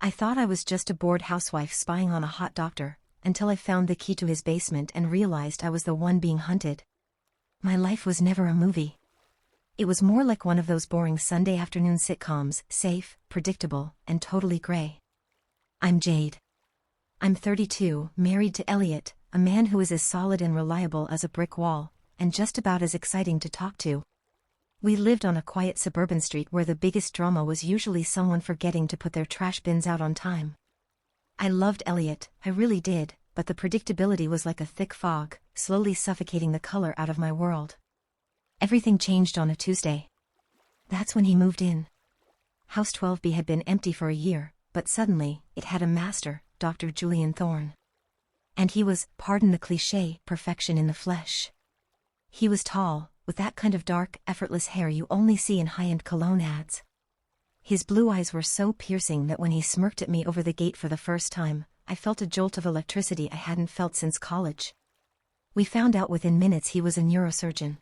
I thought I was just a bored housewife spying on a hot doctor, until I found the key to his basement and realized I was the one being hunted. My life was never a movie. It was more like one of those boring Sunday afternoon sitcoms, safe, predictable, and totally gray. I'm Jade. I'm 32, married to Elliot, a man who is as solid and reliable as a brick wall, and just about as exciting to talk to. We lived on a quiet suburban street where the biggest drama was usually someone forgetting to put their trash bins out on time. I loved Elliot, I really did, but the predictability was like a thick fog, slowly suffocating the color out of my world. Everything changed on a Tuesday. That's when he moved in. House 12B had been empty for a year, but suddenly, it had a master, Dr. Julian Thorne. And he was, pardon the cliché, perfection in the flesh. He was tall, with that kind of dark, effortless hair you only see in high-end cologne ads. His blue eyes were so piercing that when he smirked at me over the gate for the first time, I felt a jolt of electricity I hadn't felt since college. We found out within minutes he was a neurosurgeon.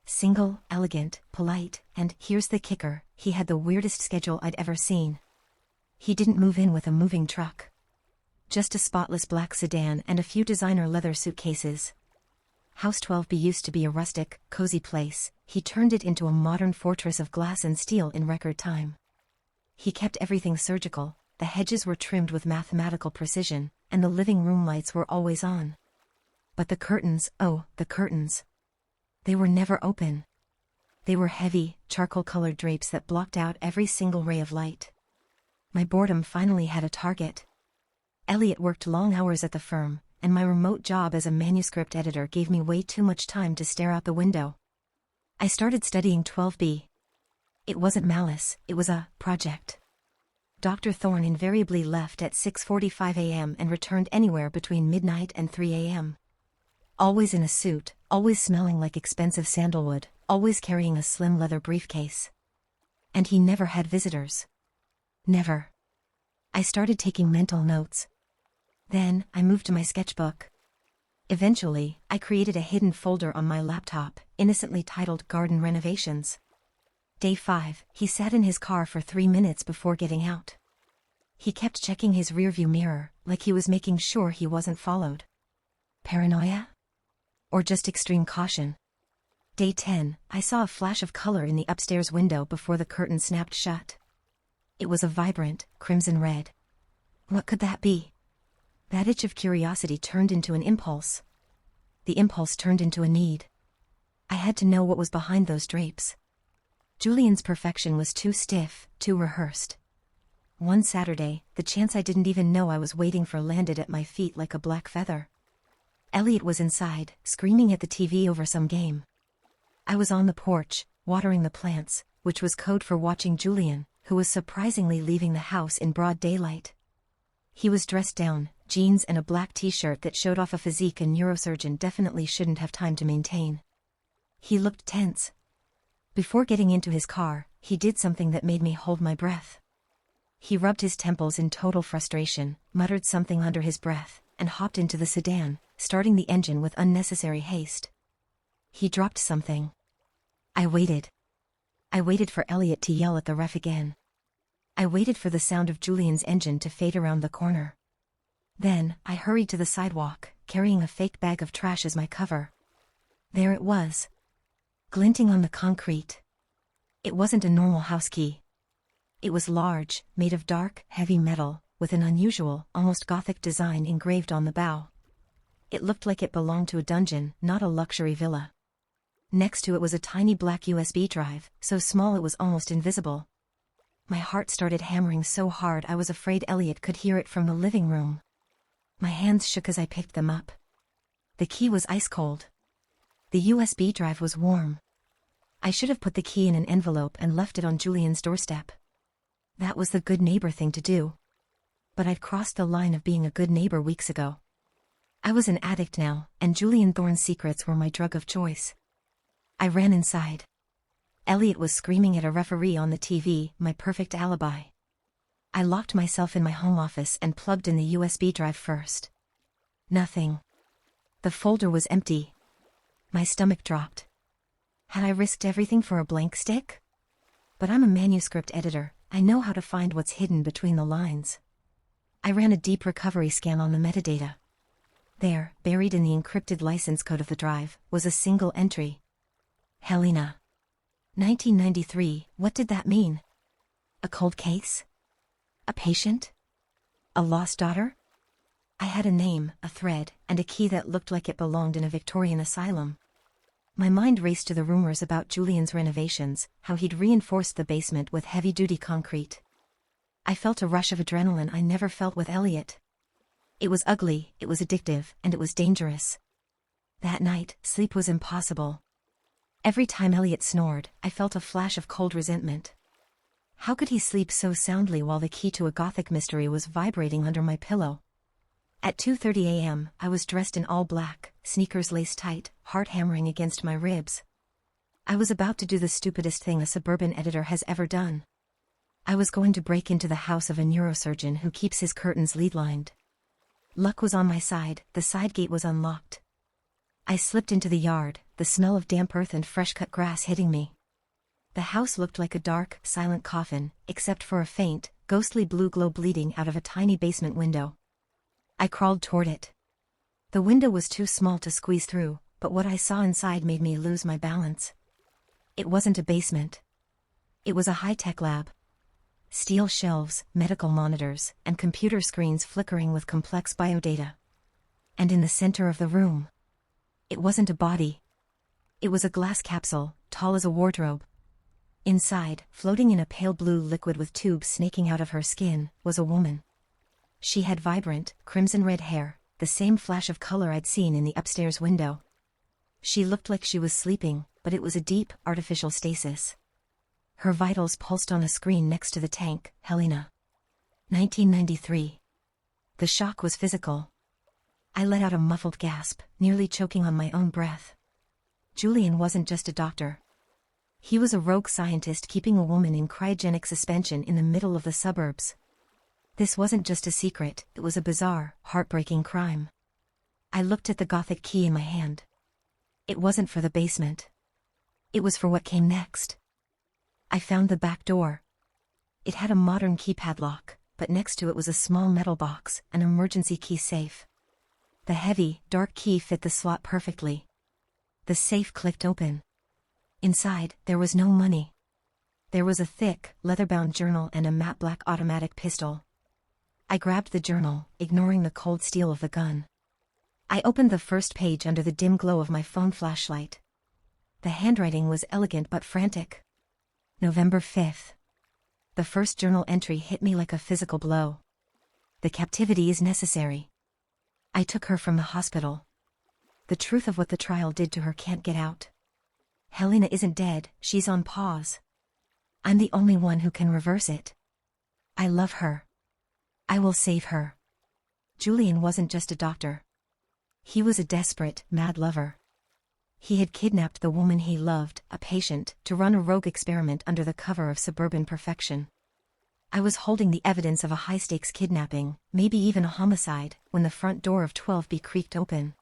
Single, elegant, polite, and, here's the kicker, he had the weirdest schedule I'd ever seen. He didn't move in with a moving truck. Just a spotless black sedan and a few designer leather suitcases. House 12B used to be a rustic, cozy place. He turned it into a modern fortress of glass and steel in record time. He kept everything surgical, the hedges were trimmed with mathematical precision, and the living room lights were always on. But the curtains, oh, the curtains. They were never open. They were heavy, charcoal-colored drapes that blocked out every single ray of light. My boredom finally had a target. Elliot worked long hours at the firm, and my remote job as a manuscript editor gave me way too much time to stare out the window. I started studying 12B. It wasn't malice, it was a project. Dr. Thorne invariably left at 6:45 a.m. and returned anywhere between midnight and 3 a.m. Always in a suit, always smelling like expensive sandalwood, always carrying a slim leather briefcase. And he never had visitors. Never. I started taking mental notes. Then, I moved to my sketchbook. Eventually, I created a hidden folder on my laptop, innocently titled Garden Renovations. Day 5, he sat in his car for 3 minutes before getting out. He kept checking his rearview mirror, like he was making sure he wasn't followed. Paranoia? Or just extreme caution? Day 10, I saw a flash of color in the upstairs window before the curtain snapped shut. It was a vibrant, crimson red. What could that be? That itch of curiosity turned into an impulse. The impulse turned into a need. I had to know what was behind those drapes. Julian's perfection was too stiff, too rehearsed. One Saturday, the chance I didn't even know I was waiting for landed at my feet like a black feather. Elliot was inside, screaming at the TV over some game. I was on the porch, watering the plants, which was code for watching Julian, who was surprisingly leaving the house in broad daylight. He was dressed down, jeans and a black t-shirt that showed off a physique a neurosurgeon definitely shouldn't have time to maintain. He looked tense. Before getting into his car, he did something that made me hold my breath. He rubbed his temples in total frustration, muttered something under his breath, and hopped into the sedan, starting the engine with unnecessary haste. He dropped something. I waited. I waited for Elliot to yell at the ref again. I waited for the sound of Julian's engine to fade around the corner. Then, I hurried to the sidewalk, carrying a fake bag of trash as my cover. There it was. Glinting on the concrete. It wasn't a normal house key. It was large, made of dark, heavy metal, with an unusual, almost gothic design engraved on the bow. It looked like it belonged to a dungeon, not a luxury villa. Next to it was a tiny black USB drive, so small it was almost invisible. My heart started hammering so hard I was afraid Elliot could hear it from the living room. My hands shook as I picked them up. The key was ice cold. The USB drive was warm. I should have put the key in an envelope and left it on Julian's doorstep. That was the good neighbor thing to do. But I'd crossed the line of being a good neighbor weeks ago. I was an addict now, and Julian Thorne's secrets were my drug of choice. I ran inside. Elliot was screaming at a referee on the TV, my perfect alibi. I locked myself in my home office and plugged in the USB drive first. Nothing. The folder was empty. My stomach dropped. Had I risked everything for a blank stick? But I'm a manuscript editor, I know how to find what's hidden between the lines. I ran a deep recovery scan on the metadata. There, buried in the encrypted license code of the drive, was a single entry. Helena. 1993, what did that mean? A cold case? A patient? A lost daughter? I had a name, a thread, and a key that looked like it belonged in a Victorian asylum. My mind raced to the rumors about Julian's renovations, how he'd reinforced the basement with heavy-duty concrete. I felt a rush of adrenaline I never felt with Elliot. It was ugly, it was addictive, and it was dangerous. That night, sleep was impossible. Every time Elliot snored, I felt a flash of cold resentment. How could he sleep so soundly while the key to a gothic mystery was vibrating under my pillow? At 2:30 a.m., I was dressed in all black, sneakers laced tight, heart hammering against my ribs. I was about to do the stupidest thing a suburban editor has ever done. I was going to break into the house of a neurosurgeon who keeps his curtains lead-lined. Luck was on my side, the side gate was unlocked. I slipped into the yard, the smell of damp earth and fresh-cut grass hitting me. The house looked like a dark, silent coffin, except for a faint, ghostly blue glow bleeding out of a tiny basement window. I crawled toward it. The window was too small to squeeze through, but what I saw inside made me lose my balance. It wasn't a basement. It was a high-tech lab. Steel shelves, medical monitors, and computer screens flickering with complex biodata. And in the center of the room, it wasn't a body. It was a glass capsule, tall as a wardrobe. Inside, floating in a pale blue liquid with tubes snaking out of her skin, was a woman. She had vibrant, crimson-red hair, the same flash of color I'd seen in the upstairs window. She looked like she was sleeping, but it was a deep, artificial stasis. Her vitals pulsed on a screen next to the tank. Helena. 1993. The shock was physical. I let out a muffled gasp, nearly choking on my own breath. Julian wasn't just a doctor. He was a rogue scientist keeping a woman in cryogenic suspension in the middle of the suburbs. This wasn't just a secret, it was a bizarre, heartbreaking crime. I looked at the gothic key in my hand. It wasn't for the basement. It was for what came next. I found the back door. It had a modern keypad lock, but next to it was a small metal box, an emergency key safe. The heavy, dark key fit the slot perfectly. The safe clicked open. Inside, there was no money. There was a thick, leather-bound journal and a matte black automatic pistol. I grabbed the journal, ignoring the cold steel of the gun. I opened the first page under the dim glow of my phone flashlight. The handwriting was elegant but frantic. November 5th. The first journal entry hit me like a physical blow. The captivity is necessary. I took her from the hospital. The truth of what the trial did to her can't get out. Helena isn't dead, she's on pause. I'm the only one who can reverse it. I love her. I will save her. Julian wasn't just a doctor. He was a desperate, mad lover. He had kidnapped the woman he loved, a patient, to run a rogue experiment under the cover of suburban perfection. I was holding the evidence of a high-stakes kidnapping, maybe even a homicide, when the front door of 12B creaked open.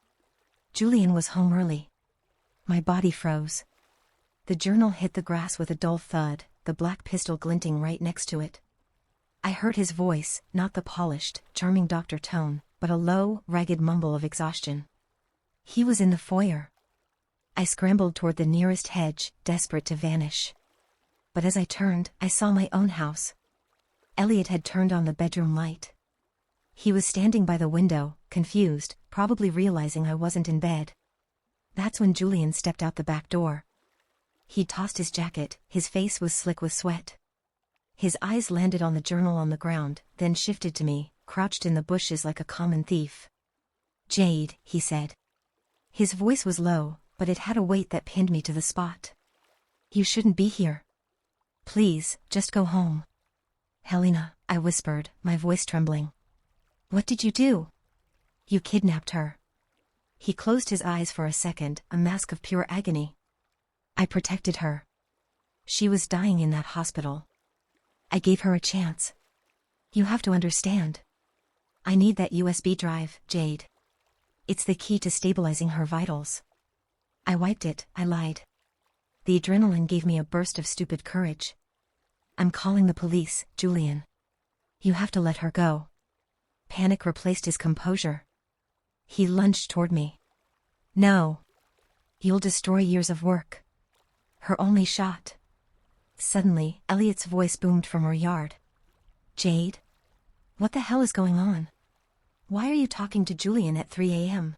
Julian was home early. My body froze. The journal hit the grass with a dull thud, the black pistol glinting right next to it. I heard his voice, not the polished, charming doctor tone, but a low, ragged mumble of exhaustion. He was in the foyer. I scrambled toward the nearest hedge, desperate to vanish. But as I turned, I saw my own house. Elliot had turned on the bedroom light. He was standing by the window, confused, probably realizing I wasn't in bed. That's when Julian stepped out the back door. He tossed his jacket, his face was slick with sweat. His eyes landed on the journal on the ground, then shifted to me, crouched in the bushes like a common thief. "Jade," he said. His voice was low, but it had a weight that pinned me to the spot. "You shouldn't be here. Please, just go home." "Helena," I whispered, my voice trembling. "What did you do?" "You kidnapped her." He closed his eyes for a second, a mask of pure agony. "I protected her. She was dying in that hospital. I gave her a chance. You have to understand. I need that USB drive, Jade. It's the key to stabilizing her vitals." I wiped it, I lied. The adrenaline gave me a burst of stupid courage. I'm calling the police, Julian. You have to let her go. Panic replaced his composure. He lunged toward me. No. You'll destroy years of work. Her only shot. Suddenly, Elliot's voice boomed from her yard. Jade? What the hell is going on? Why are you talking to Julian at 3 a.m.?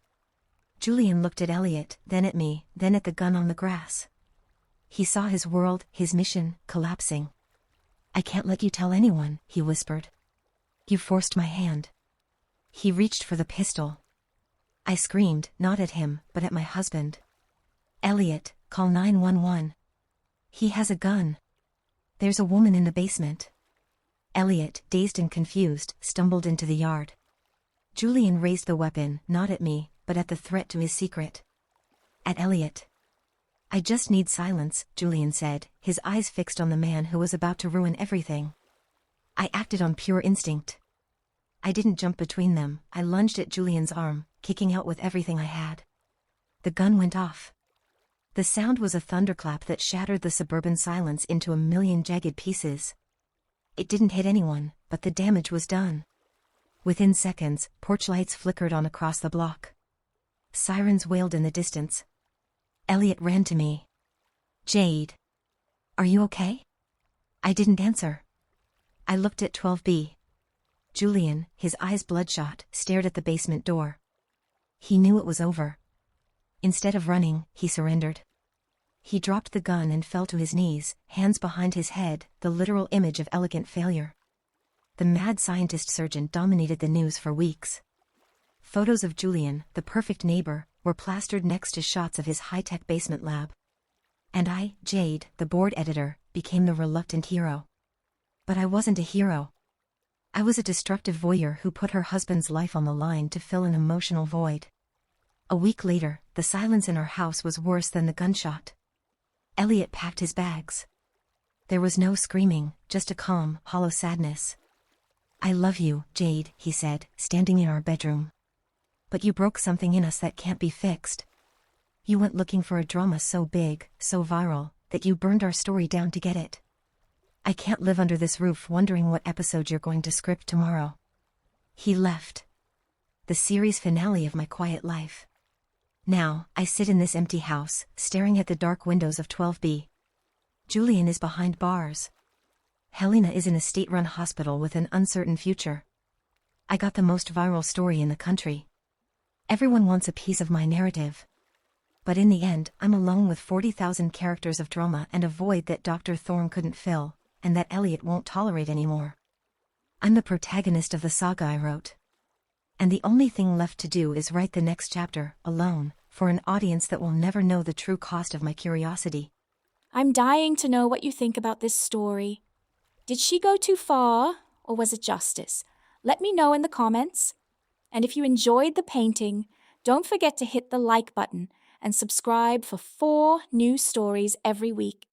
Julian looked at Elliot, then at me, then at the gun on the grass. He saw his world, his mission, collapsing. I can't let you tell anyone, he whispered. You forced my hand. He reached for the pistol. I screamed, not at him, but at my husband. Elliot, call 911. He has a gun. There's a woman in the basement. Elliot, dazed and confused, stumbled into the yard. Julian raised the weapon, not at me, but at the threat to his secret. At Elliot. I just need silence, Julian said, his eyes fixed on the man who was about to ruin everything. I acted on pure instinct. I didn't jump between them, I lunged at Julian's arm, kicking out with everything I had. The gun went off. The sound was a thunderclap that shattered the suburban silence into a million jagged pieces. It didn't hit anyone, but the damage was done. Within seconds, porch lights flickered on across the block. Sirens wailed in the distance. Elliot ran to me. Jade. Are you okay? I didn't answer. I looked at 12B. Julian, his eyes bloodshot, stared at the basement door. He knew it was over. Instead of running, he surrendered. He dropped the gun and fell to his knees, hands behind his head, the literal image of elegant failure. The mad scientist surgeon dominated the news for weeks. Photos of Julian, the perfect neighbor, were plastered next to shots of his high-tech basement lab. And I, Jade, the board editor, became the reluctant hero. But I wasn't a hero. I was a destructive voyeur who put her husband's life on the line to fill an emotional void. A week later, the silence in our house was worse than the gunshot. Elliot packed his bags. There was no screaming, just a calm, hollow sadness. I love you, Jade, he said, standing in our bedroom. But you broke something in us that can't be fixed. You went looking for a drama so big, so viral, that you burned our story down to get it. I can't live under this roof wondering what episode you're going to script tomorrow. He left. The series finale of my quiet life. Now, I sit in this empty house, staring at the dark windows of 12B. Julian is behind bars. Helena is in a state-run hospital with an uncertain future. I got the most viral story in the country. Everyone wants a piece of my narrative. But in the end, I'm alone with 40,000 characters of drama and a void that Dr. Thorne couldn't fill, and that Elliot won't tolerate anymore. I'm the protagonist of the saga I wrote. And the only thing left to do is write the next chapter, alone, for an audience that will never know the true cost of my curiosity. I'm dying to know what you think about this story. Did she go too far, or was it justice? Let me know in the comments. And if you enjoyed the painting, don't forget to hit the like button and subscribe for 4 new stories every week.